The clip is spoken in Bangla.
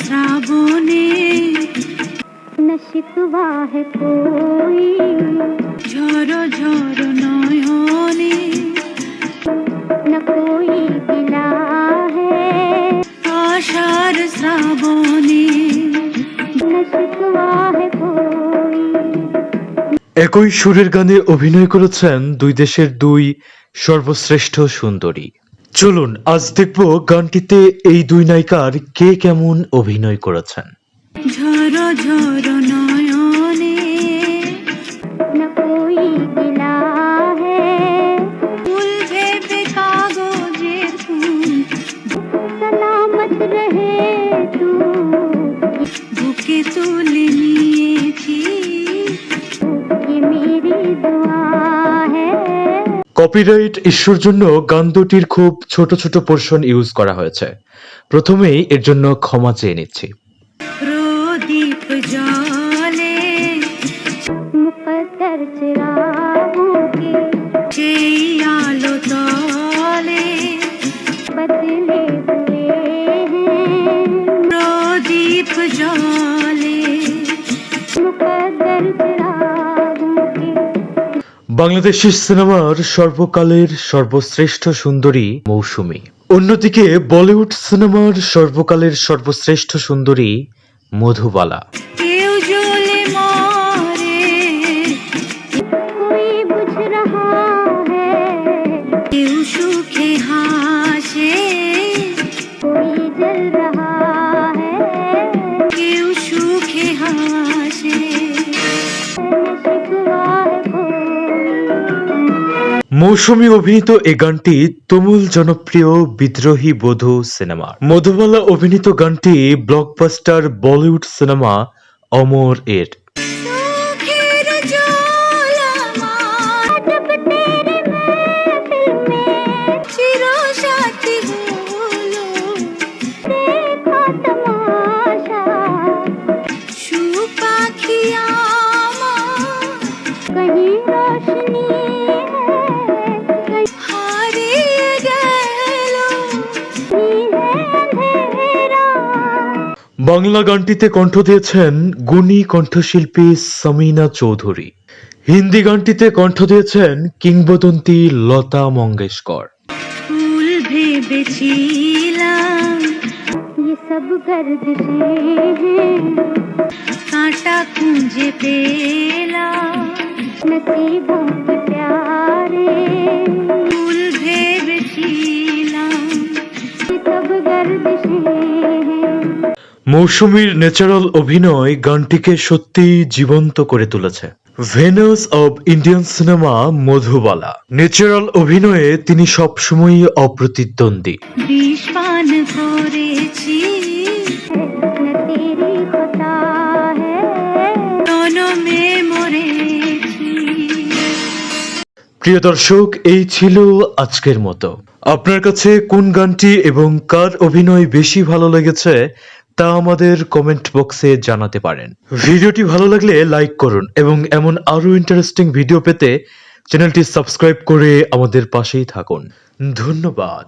শ্রাবণে न शिकवा है कोई, ঝরো ঝরো নয়নে न कोई गिला है, আষাঢ় শ্রাবণে न शिकवा है कोई। একই সুরের গানে অভিনয় করেছেন দুই দেশের দুই সর্বশ্রেষ্ঠ সুন্দরী। চলুন আজ দেখব গানটিতে এই দুই নায়িকার কে কেমন অভিনয় করেছেন। ঝরো ঝরো নয়নে न कोई गिला है, ফুল ভেবে কাগজের ফুল सलामत रहे तू, বুকে তুলে নিয়েছি ये मेरी दुआ है। কপিরাইট ইস্যুর জন্য গান দুটির খুব ছোট ছোট পোরশন ইউজ করা হয়েছে। প্রথমেই এর জন্য ক্ষমা চেয়ে নিচ্ছি। প্রদীপ জলে मुकद्दर चिरागों के সেই আলো তলে बदले हुए हैं, প্রদীপ জলে मुकद्दर चिरागों के। বাংলাদেশি সিনেমার সর্বকালের সর্বশ্রেষ্ঠ সুন্দরী মৌসুমী, অন্যদিকে বলিউড সিনেমার সর্বকালের সর্বশ্রেষ্ঠ সুন্দরী মধুবালা। কেউ জ্বলে মরে कोई बुझ रहा है, কেউ সুখে হাসে कोई जल रहा है, কেউ সুখে হাসে न शिकवा है कोई। মৌসুমী অভিনীত এই গানটি তুমুল জনপ্রিয় বিদ্রোহী বধূ সিনেমা। মধুবালা অভিনীত গানটি ব্লকবাস্টার বলিউড সিনেমা অমর এর। সুখের জল আমার जब तेरे महफिल में চিরসাথী হলো देखा तमाशा, সুপাখি আমার कहीं रोशनी है, হারিয়ে গেল कहीं है अंधेरा। বাংলা গানটিতে কণ্ঠ দিয়েছেন গুণী কণ্ঠশিল্পী সামিনা চৌধুরী। হিন্দি গানটিতে কণ্ঠ দিয়েছেন কিংবদন্তি লতা মঙ্গেশকর। ফুল ভেবেছিলাম ये सब गर्दिशें हैं, কাঁটা খুঁজে পেলাম नसीबों के प्यारे, ফুল ভেবেছিলাম ये सब गर्दिशें हैं। মৌসুমীর ন্যাচারাল অভিনয় গানটিকে সত্যি জীবন্ত করে তুলেছে। Venus of Indian cinema Madhubala. Natural অভিনয়ে তিনি সবসময়ই অপ্রতিদ্বন্দ্বী। বিষ পান করেছি न तेरी खता है, জনমে মরেছি। প্রিয় দর্শক, এই ছিল আজকের মতো। আপনার কাছে কোন গানটি এবং কার অভিনয় বেশি ভালো লেগেছে তা আমাদের কমেন্ট বক্সে জানাতে পারেন। ভিডিওটি ভালো লাগলে লাইক করুন এবং এমন আরো ইন্টারেস্টিং ভিডিও পেতে চ্যানেলটি সাবস্ক্রাইব করে আমাদের পাশেই থাকুন। ধন্যবাদ।